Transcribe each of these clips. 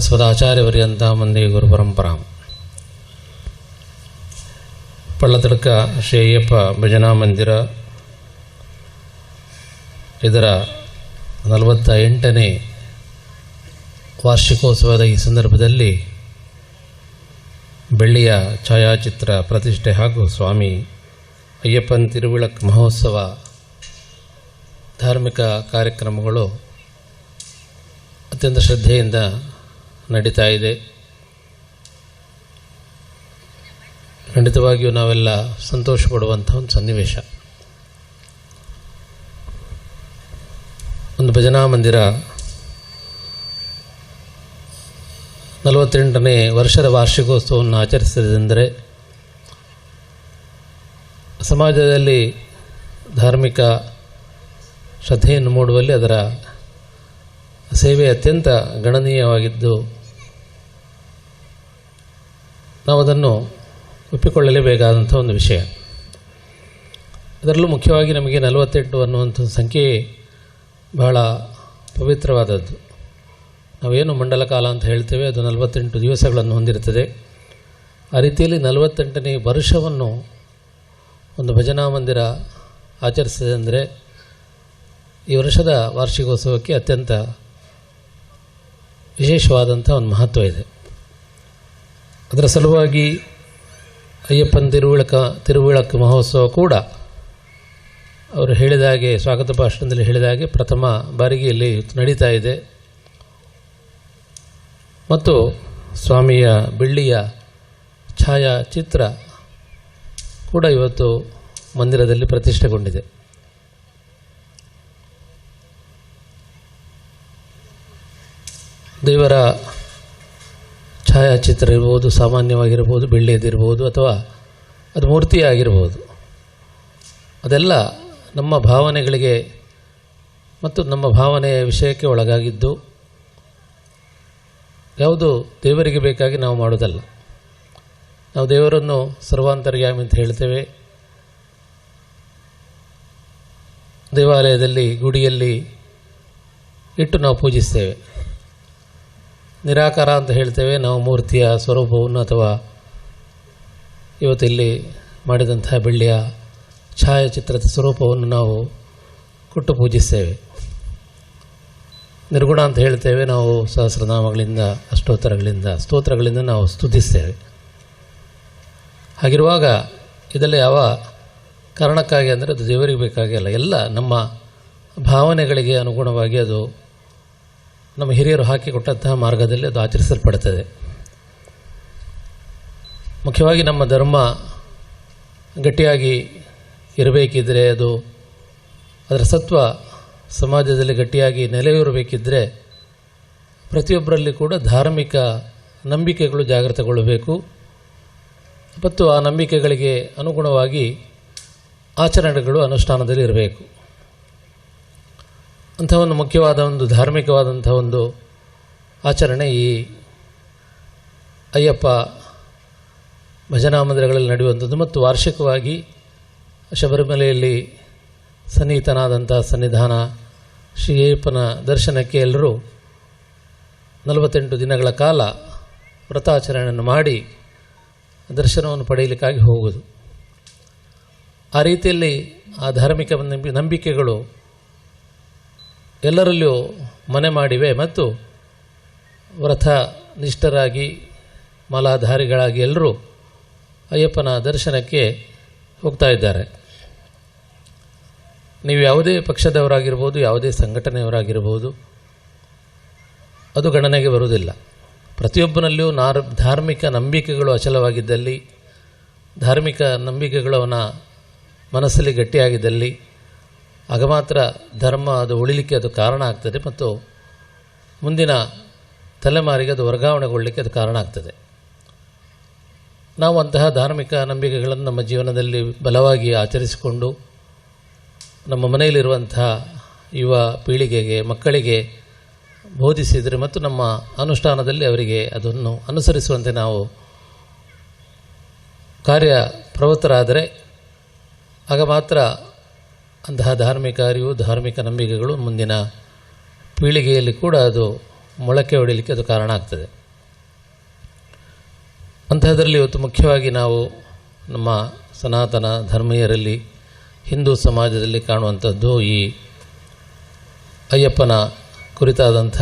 ಅಸ್ಮದಾಚಾರ್ಯವರ್ಯಂತ ಮಂದೇ ಗುರುಪರಂಪರಾಂ. ಪಳ್ಳತಡ್ಕ ಶ್ರೀ ಅಯ್ಯಪ್ಪ ಭಜನಾ ಮಂದಿರ ಇದರ 48ನೇ ವಾರ್ಷಿಕೋತ್ಸವದ ಈ ಸಂದರ್ಭದಲ್ಲಿ ಬೆಳ್ಳಿಯ ಛಾಯಾಚಿತ್ರ ಪ್ರತಿಷ್ಠೆ ಹಾಗೂ ಸ್ವಾಮಿ ಅಯ್ಯಪ್ಪನ ತಿರುವಿಳಕ್ ಮಹೋತ್ಸವ ಧಾರ್ಮಿಕ ಕಾರ್ಯಕ್ರಮಗಳು ಅತ್ಯಂತ ಶ್ರದ್ಧೆಯಿಂದ ನಡೀತಾ ಇದೆ. ಖಂಡಿತವಾಗಿಯೂ ನಾವೆಲ್ಲ ಸಂತೋಷ ಪಡುವಂಥ ಒಂದು ಸನ್ನಿವೇಶ. ಒಂದು ಭಜನಾ ಮಂದಿರ 48ನೇ ವರ್ಷದ ವಾರ್ಷಿಕೋತ್ಸವವನ್ನು ಆಚರಿಸಿದೆಂದರೆ ಸಮಾಜದಲ್ಲಿ ಧಾರ್ಮಿಕ ಶ್ರದ್ಧೆಯನ್ನು ಮೂಡುವಲ್ಲಿ ಅದರ ಸೇವೆ ಅತ್ಯಂತ ಗಣನೀಯವಾಗಿದ್ದು ನಾವು ಅದನ್ನು ಒಪ್ಪಿಕೊಳ್ಳಲೇಬೇಕಾದಂಥ ಒಂದು ವಿಷಯ. ಅದರಲ್ಲೂ ಮುಖ್ಯವಾಗಿ ನಮಗೆ 48 ಅನ್ನುವಂಥ ಸಂಖ್ಯೆ ಬಹಳ ಪವಿತ್ರವಾದದ್ದು. ನಾವೇನು ಮಂಡಲ ಕಾಲ ಅಂತ ಹೇಳ್ತೇವೆ, ಅದು 48 ದಿವಸಗಳನ್ನು ಹೊಂದಿರುತ್ತದೆ. ಆ ರೀತಿಯಲ್ಲಿ 48ನೇ ವರ್ಷವನ್ನು ಒಂದು ಭಜನಾ ಮಂದಿರ ಆಚರಿಸಿದೆ ಅಂದರೆ ಈ ವರ್ಷದ ವಾರ್ಷಿಕೋತ್ಸವಕ್ಕೆ ಅತ್ಯಂತ ವಿಶೇಷವಾದಂಥ ಒಂದು ಮಹತ್ವ ಇದೆ. ಅದರ ಸಲುವಾಗಿ ಅಯ್ಯಪ್ಪನ ತಿರುವಿಳಕ್ ಮಹೋತ್ಸವ ಕೂಡ ಅವರು ಹೇಳಿದ ಹಾಗೆ, ಸ್ವಾಗತ ಭಾಷಣದಲ್ಲಿ ಹೇಳಿದ ಹಾಗೆ ಪ್ರಥಮ ಬಾರಿಗೆ ಇಲ್ಲಿ ನಡೀತಾ ಇದೆ. ಮತ್ತು ಸ್ವಾಮಿಯ ಬೆಳ್ಳಿಯ ಛಾಯಾಚಿತ್ರ ಕೂಡ ಇವತ್ತು ಮಂದಿರದಲ್ಲಿ ಪ್ರತಿಷ್ಠೆಗೊಂಡಿದೆ. ದೇವರ ಛಾಯಾಚಿತ್ರ ಇರ್ಬೋದು, ಸಾಮಾನ್ಯವಾಗಿರ್ಬೋದು, ಬೆಳ್ಳಿಯದಿರ್ಬೋದು, ಅಥವಾ ಅದು ಮೂರ್ತಿಯಾಗಿರ್ಬೋದು. ಅದೆಲ್ಲ ನಮ್ಮ ಭಾವನೆಗಳಿಗೆ ಮತ್ತು ನಮ್ಮ ಭಾವನೆಯ ವಿಷಯಕ್ಕೆ ಒಳಗಾಗಿದ್ದು, ಯಾವುದು ದೇವರಿಗೆ ಬೇಕಾಗಿ ನಾವು ಮಾಡೋದಲ್ಲ. ನಾವು ದೇವರನ್ನು ಸರ್ವಾಂತರ್ಯಾಮಿ ಅಂತ ಹೇಳ್ತೇವೆ. ದೇವಾಲಯದಲ್ಲಿ ಗುಡಿಯಲ್ಲಿ ಇಟ್ಟು ನಾವು ಪೂಜಿಸ್ತೇವೆ. ನಿರಾಕಾರ ಅಂತ ಹೇಳ್ತೇವೆ. ನಾವು ಮೂರ್ತಿಯ ಸ್ವರೂಪವನ್ನು ಅಥವಾ ಇವತ್ತಿಲ್ಲಿ ಮಾಡಿದಂತಹ ಬೆಳ್ಳಿಯ ಛಾಯಾಚಿತ್ರದ ಸ್ವರೂಪವನ್ನು ನಾವು ಕೊಟ್ಟು ಪೂಜಿಸ್ತೇವೆ. ನಿರ್ಗುಣ ಅಂತ ಹೇಳ್ತೇವೆ. ನಾವು ಸಹಸ್ರನಾಮಗಳಿಂದ, ಅಷ್ಟೋತ್ತರಗಳಿಂದ, ಸ್ತೋತ್ರಗಳಿಂದ ನಾವು ಸ್ತುತಿಸ್ತೇವೆ. ಹಾಗಿರುವಾಗ ಇದೆಲ್ಲ ಯಾವ ಕಾರಣಕ್ಕಾಗಿ ಅಂದರೆ ಅದು ದೇವರಿಗೆ ಬೇಕಾಗಿ ಅಲ್ಲ, ಎಲ್ಲ ನಮ್ಮ ಭಾವನೆಗಳಿಗೆ ಅನುಗುಣವಾಗಿ ಅದು ನಮ್ಮ ಹಿರಿಯರು ಹಾಕಿಕೊಟ್ಟಂತಹ ಮಾರ್ಗದಲ್ಲಿ ಅದು ಆಚರಿಸಲ್ಪಡುತ್ತದೆ. ಮುಖ್ಯವಾಗಿ ನಮ್ಮ ಧರ್ಮ ಗಟ್ಟಿಯಾಗಿ ಇರಬೇಕಿದ್ದರೆ, ಅದು ಅದರ ಸತ್ವ ಸಮಾಜದಲ್ಲಿ ಗಟ್ಟಿಯಾಗಿ ನೆಲೆಯೂರಬೇಕಿದ್ದರೆ ಪ್ರತಿಯೊಬ್ಬರಲ್ಲಿ ಕೂಡ ಧಾರ್ಮಿಕ ನಂಬಿಕೆಗಳು ಜಾಗೃತಗೊಳ್ಳಬೇಕು ಮತ್ತು ಆ ನಂಬಿಕೆಗಳಿಗೆ ಅನುಗುಣವಾಗಿ ಆಚರಣೆಗಳು ಅನುಷ್ಠಾನದಲ್ಲಿ ಇರಬೇಕು. ಅಂಥ ಒಂದು ಮುಖ್ಯವಾದ ಒಂದು ಧಾರ್ಮಿಕವಾದಂಥ ಒಂದು ಆಚರಣೆ ಈ ಅಯ್ಯಪ್ಪ ಭಜನಾ ಮಂದಿರಗಳಲ್ಲಿ ನಡೆಯುವಂಥದ್ದು. ಮತ್ತು ವಾರ್ಷಿಕವಾಗಿ ಶಬರಿಮಲೆಯಲ್ಲಿ ಸನ್ನಿಹಿತನಾದಂಥ ಸನ್ನಿಧಾನ ಶ್ರೀ ಅಯ್ಯಪ್ಪನ ದರ್ಶನಕ್ಕೆ ಎಲ್ಲರೂ 48 ದಿನಗಳ ಕಾಲ ವ್ರತಾಚರಣೆಯನ್ನು ಮಾಡಿ ದರ್ಶನವನ್ನು ಪಡೆಯಲಿಕ್ಕಾಗಿ ಹೋಗುವುದು. ಆ ರೀತಿಯಲ್ಲಿ ಆ ಧಾರ್ಮಿಕ ನಂಬಿಕೆಗಳು ಎಲ್ಲರಲ್ಲೂ ಮನೆ ಮಾಡಿವೆ ಮತ್ತು ವ್ರತ ನಿಷ್ಠರಾಗಿ ಮಾಲಾಧಾರಿಗಳಾಗಿ ಎಲ್ಲರೂ ಅಯ್ಯಪ್ಪನ ದರ್ಶನಕ್ಕೆ ಹೋಗ್ತಾ ಇದ್ದಾರೆ. ನೀವು ಯಾವುದೇ ಪಕ್ಷದವರಾಗಿರ್ಬೋದು, ಯಾವುದೇ ಸಂಘಟನೆಯವರಾಗಿರ್ಬೋದು, ಅದು ಗಣನೆಗೆ ಬರುವುದಿಲ್ಲ. ಪ್ರತಿಯೊಬ್ಬನಲ್ಲಿಯೂ ಧಾರ್ಮಿಕ ನಂಬಿಕೆಗಳು ಅಚಲವಾಗಿದ್ದಲ್ಲಿ, ಧಾರ್ಮಿಕ ನಂಬಿಕೆಗಳು ಅವನ ಮನಸ್ಸಲ್ಲಿ ಗಟ್ಟಿಯಾಗಿದ್ದಲ್ಲಿ ಆಗ ಮಾತ್ರ ಧರ್ಮ ಅದು ಉಳಿಲಿಕ್ಕೆ ಅದು ಕಾರಣ ಆಗ್ತದೆ ಮತ್ತು ಮುಂದಿನ ತಲೆಮಾರಿಗೆ ಅದು ವರ್ಗಾವಣೆಗೊಳ್ಳಲಿಕ್ಕೆ ಅದು ಕಾರಣ ಆಗ್ತದೆ. ನಾವು ಅಂತಹ ಧಾರ್ಮಿಕ ನಂಬಿಕೆಗಳನ್ನು ನಮ್ಮ ಜೀವನದಲ್ಲಿ ಬಲವಾಗಿ ಆಚರಿಸಿಕೊಂಡು ನಮ್ಮ ಮನೆಯಲ್ಲಿರುವಂತಹ ಯುವ ಪೀಳಿಗೆಗೆ, ಮಕ್ಕಳಿಗೆ ಬೋಧಿಸಿದರೆ ಮತ್ತು ನಮ್ಮ ಅನುಷ್ಠಾನದಲ್ಲಿ ಅವರಿಗೆ ಅದನ್ನು ಅನುಸರಿಸುವಂತೆ ನಾವು ಕಾರ್ಯಪ್ರವೃತ್ತರಾದರೆ ಆಗ ಮಾತ್ರ ಅಂತಹ ಧಾರ್ಮಿಕ ಅರಿವು, ಧಾರ್ಮಿಕ ನಂಬಿಕೆಗಳು ಮುಂದಿನ ಪೀಳಿಗೆಯಲ್ಲಿ ಕೂಡ ಅದು ಮೊಳಕೆ ಹೊಡಿಲಿಕ್ಕೆ ಅದು ಕಾರಣ ಆಗ್ತದೆ. ಅಂಥದ್ರಲ್ಲಿ ಇವತ್ತು ಮುಖ್ಯವಾಗಿ ನಾವು ನಮ್ಮ ಸನಾತನ ಧರ್ಮೀಯರಲ್ಲಿ, ಹಿಂದೂ ಸಮಾಜದಲ್ಲಿ ಕಾಣುವಂಥದ್ದು ಈ ಅಯ್ಯಪ್ಪನ ಕುರಿತಾದಂಥ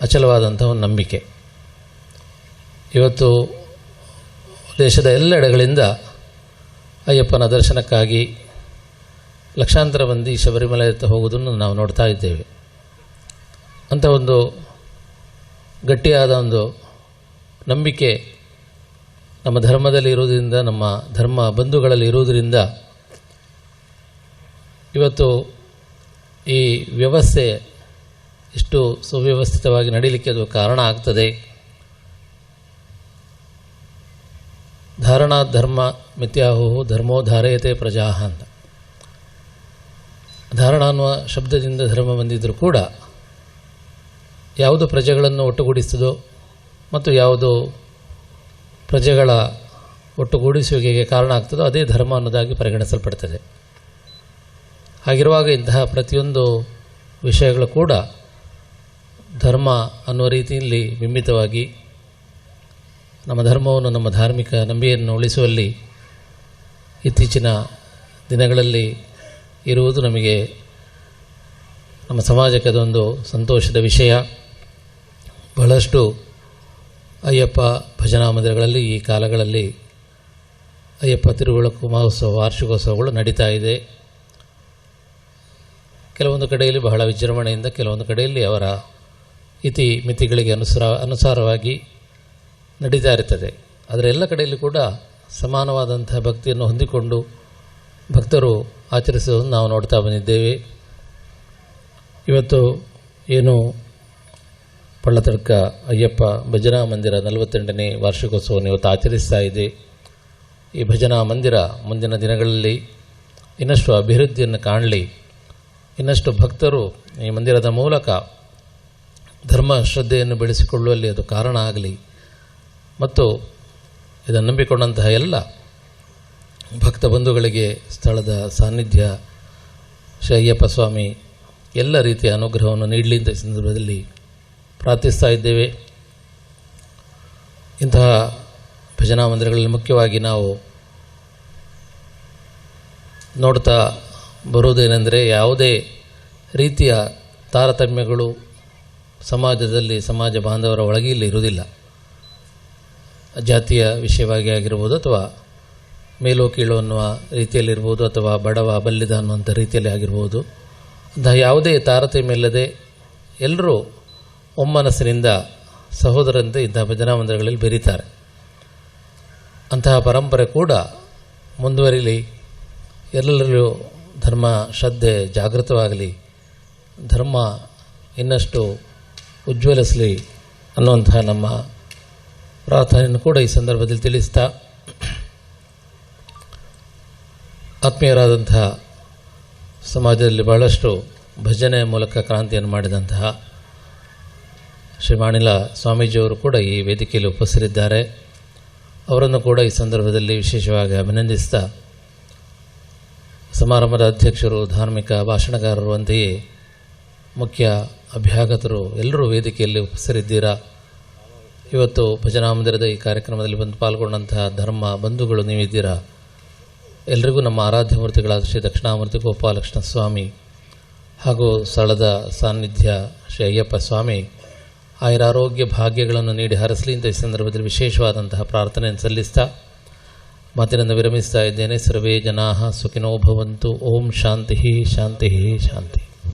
ಅಚಲವಾದಂಥ ಒಂದು ನಂಬಿಕೆ. ಇವತ್ತು ದೇಶದ ಎಲ್ಲೆಡೆಗಳಿಂದ ಅಯ್ಯಪ್ಪನ ದರ್ಶನಕ್ಕಾಗಿ ಲಕ್ಷಾಂತರ ಮಂದಿ ಶಬರಿಮಲೆಯತ್ತ ಹೋಗುವುದನ್ನು ನಾವು ನೋಡ್ತಾ ಇದ್ದೇವೆ. ಅಂಥ ಒಂದು ಗಟ್ಟಿಯಾದ ಒಂದು ನಂಬಿಕೆ ನಮ್ಮ ಧರ್ಮದಲ್ಲಿ ಇರುವುದರಿಂದ, ನಮ್ಮ ಧರ್ಮ ಬಂಧುಗಳಲ್ಲಿ ಇರುವುದರಿಂದ ಇವತ್ತು ಈ ವ್ಯವಸ್ಥೆ ಇಷ್ಟು ಸುವ್ಯವಸ್ಥಿತವಾಗಿ ನಡೀಲಿಕ್ಕೆ ಅದು ಕಾರಣ ಆಗ್ತದೆ. ಧಾರಣಾ ಧರ್ಮ ಮಿಥ್ಯಾಹು ಧರ್ಮೋ ಧಾರಯತೆ ಪ್ರಜಾಹ ಅಂತ. ಧಾರಣ ಅನ್ನುವ ಶಬ್ದದಿಂದ ಧರ್ಮ ಬಂದಿದ್ದರೂ ಕೂಡ ಯಾವುದು ಪ್ರಜೆಗಳನ್ನು ಒಟ್ಟುಗೂಡಿಸ್ತದೋ ಮತ್ತು ಯಾವುದು ಪ್ರಜೆಗಳ ಒಟ್ಟುಗೂಡಿಸುವಿಕೆಗೆ ಕಾರಣ ಆಗ್ತದೋ ಅದೇ ಧರ್ಮ ಅನ್ನೋದಾಗಿ ಪರಿಗಣಿಸಲ್ಪಡ್ತದೆ. ಹಾಗಿರುವಾಗ ಇಂತಹ ಪ್ರತಿಯೊಂದು ವಿಷಯಗಳು ಕೂಡ ಧರ್ಮ ಅನ್ನುವ ರೀತಿಯಲ್ಲಿ ಬಿಂಬಿತವಾಗಿ ನಮ್ಮ ಧರ್ಮವನ್ನು, ನಮ್ಮ ಧಾರ್ಮಿಕ ನಂಬಿಕೆಯನ್ನು ಉಳಿಸುವಲ್ಲಿ ಇತ್ತೀಚಿನ ದಿನಗಳಲ್ಲಿ ಇರುವುದು ನಮಗೆ, ನಮ್ಮ ಸಮಾಜಕ್ಕೆ ಅದೊಂದು ಸಂತೋಷದ ವಿಷಯ. ಬಹಳಷ್ಟು ಅಯ್ಯಪ್ಪ ಭಜನಾ ಮಂದಿರಗಳಲ್ಲಿ ಈ ಕಾಲಗಳಲ್ಲಿ ಅಯ್ಯಪ್ಪ ತಿರುಬೆಳಕು ಮಹೋತ್ಸವ, ವಾರ್ಷಿಕೋತ್ಸವಗಳು ನಡೀತಾ ಇದೆ. ಕೆಲವೊಂದು ಕಡೆಯಲ್ಲಿ ಬಹಳ ವಿಜೃಂಭಣೆಯಿಂದ, ಕೆಲವೊಂದು ಕಡೆಯಲ್ಲಿ ಅವರ ಇತಿ ಮಿತಿಗಳಿಗೆ ಅನುಸಾರವಾಗಿ ನಡೀತಾ ಇರ್ತದೆ. ಆದರೆ ಎಲ್ಲ ಕಡೆಯಲ್ಲಿ ಕೂಡ ಸಮಾನವಾದಂತಹ ಭಕ್ತಿಯನ್ನು ಹೊಂದಿಕೊಂಡು ಭಕ್ತರು ಆಚರಿಸುವುದನ್ನು ನಾವು ನೋಡ್ತಾ ಬಂದಿದ್ದೇವೆ. ಇವತ್ತು ಏನು ಪಳ್ಳತಡ್ಕ ಅಯ್ಯಪ್ಪ ಭಜನಾ ಮಂದಿರ 48ನೇ ವಾರ್ಷಿಕೋತ್ಸವವನ್ನು ಇವತ್ತು ಆಚರಿಸ್ತಾ ಇದೆ. ಈ ಭಜನಾ ಮಂದಿರ ಮುಂದಿನ ದಿನಗಳಲ್ಲಿ ಇನ್ನಷ್ಟು ಅಭಿವೃದ್ಧಿಯನ್ನು ಕಾಣಲಿ, ಇನ್ನಷ್ಟು ಭಕ್ತರು ಈ ಮಂದಿರದ ಮೂಲಕ ಧರ್ಮ ಶ್ರದ್ಧೆಯನ್ನು ಬೆಳೆಸಿಕೊಳ್ಳುವಲ್ಲಿ ಅದು ಕಾರಣ ಆಗಲಿ ಮತ್ತು ಇದನ್ನು ನಂಬಿಕೊಂಡಂತಹ ಎಲ್ಲ ಭಕ್ತ ಬಂಧುಗಳಿಗೆ ಸ್ಥಳದ ಸಾನ್ನಿಧ್ಯ ಶ್ರೀ ಅಯ್ಯಪ್ಪ ಸ್ವಾಮಿ ಎಲ್ಲ ರೀತಿಯ ಅನುಗ್ರಹವನ್ನು ನೀಡಲಿ ಅಂತ ಈ ಸಂದರ್ಭದಲ್ಲಿ ಪ್ರಾರ್ಥಿಸ್ತಾ ಇದ್ದೇವೆ. ಇಂತಹ ಭಜನಾ ಮಂದಿರಗಳಲ್ಲಿ ಮುಖ್ಯವಾಗಿ ನಾವು ನೋಡ್ತಾ ಬರುವುದೇನೆಂದರೆ, ಯಾವುದೇ ರೀತಿಯ ತಾರತಮ್ಯಗಳು ಸಮಾಜದಲ್ಲಿ, ಸಮಾಜ ಬಾಂಧವರ ಒಳಗೆ ಇಲ್ಲಿ ಇರುವುದಿಲ್ಲ. ಜಾತಿಯ ವಿಷಯವಾಗಿ ಆಗಿರ್ಬೋದು, ಅಥವಾ ಮೇಲು ಕೀಳು ಅನ್ನುವ ರೀತಿಯಲ್ಲಿರ್ಬೋದು, ಅಥವಾ ಬಡವ ಬಲ್ಲಿದ ಅನ್ನುವಂಥ ರೀತಿಯಲ್ಲಿ ಆಗಿರ್ಬೋದು. ಅಂತಹ ಯಾವುದೇ ತಾರತಮ್ಯ ಇಲ್ಲದೆ ಎಲ್ಲರೂ ಒಮ್ಮನಸ್ಸಿನಿಂದ ಸಹೋದರಂತೆ ಇಂತಹ ಭಜನಾ ಮಂದಿರಗಳಲ್ಲಿ ಬೆರೀತಾರೆ. ಅಂತಹ ಪರಂಪರೆ ಕೂಡ ಮುಂದುವರಿಲಿ, ಎಲ್ಲರಲ್ಲೂ ಧರ್ಮ ಶ್ರದ್ಧೆ ಜಾಗೃತವಾಗಲಿ, ಧರ್ಮ ಇನ್ನಷ್ಟು ಉಜ್ವಲಿಸಲಿ ಅನ್ನುವಂತಹ ನಮ್ಮ ಪ್ರಾರ್ಥನೆಯನ್ನು ಕೂಡ ಈ ಸಂದರ್ಭದಲ್ಲಿ ತಿಳಿಸ್ತಾ, ಆತ್ಮೀಯರಾದಂತಹ ಸಮಾಜದಲ್ಲಿ ಬಹಳಷ್ಟು ಭಜನೆ ಮೂಲಕ ಕ್ರಾಂತಿಯನ್ನು ಮಾಡಿದಂತಹ ಶ್ರೀ ಮಾಣಿಲ ಸ್ವಾಮೀಜಿಯವರು ಕೂಡ ಈ ವೇದಿಕೆಯಲ್ಲಿ ಉಪಸ್ಥಿತರಿದ್ದಾರೆ. ಅವರನ್ನು ಕೂಡ ಈ ಸಂದರ್ಭದಲ್ಲಿ ವಿಶೇಷವಾಗಿ ಅಭಿನಂದಿಸ್ತಾ, ಸಮಾರಂಭದ ಅಧ್ಯಕ್ಷರು, ಧಾರ್ಮಿಕ ಭಾಷಣಕಾರರು, ಅಂತೆಯೇ ಮುಖ್ಯ ಅಭ್ಯಾಗತರು ಎಲ್ಲರೂ ವೇದಿಕೆಯಲ್ಲಿ ಉಪಸ್ಥಿತರಿದ್ದೀರಾ. ಇವತ್ತು ಭಜನಾ ಮಂದಿರದ ಈ ಕಾರ್ಯಕ್ರಮದಲ್ಲಿ ಬಂದು ಪಾಲ್ಗೊಂಡಂತಹ ಧರ್ಮ ಬಂಧುಗಳು ನೀವಿದ್ದೀರಾ. ಎಲ್ರಿಗೂ ನಮ್ಮ ಆರಾಧ್ಯ ಮೂರ್ತಿಗಳಾದ ಶ್ರೀ ದಕ್ಷಿಣಾಮೂರ್ತಿ ಗೋಪಾಲಕೃಷ್ಣ ಸ್ವಾಮಿ ಹಾಗೂ ಸ್ಥಳದ ಸಾನ್ನಿಧ್ಯ ಶ್ರೀ ಅಯ್ಯಪ್ಪ ಸ್ವಾಮಿ ಆಯುರಾರೋಗ್ಯ ಭಾಗ್ಯಗಳನ್ನು ನೀಡಿ ಹರಸಲಿ ಅಂತ ಈ ಸಂದರ್ಭದಲ್ಲಿ ವಿಶೇಷವಾದಂತಹ ಪ್ರಾರ್ಥನೆಯನ್ನು ಸಲ್ಲಿಸ್ತಾ ಮಾತಿನಿಂದ ವಿರಮಿಸ್ತಾ ಇದ್ದೇನೆ. ಸರ್ವೇ ಜನಾಃ ಸುಖಿನೋ ಭವಂತು. ಓಂ ಶಾಂತಿ ಶಾಂತಿ ಶಾಂತಿ.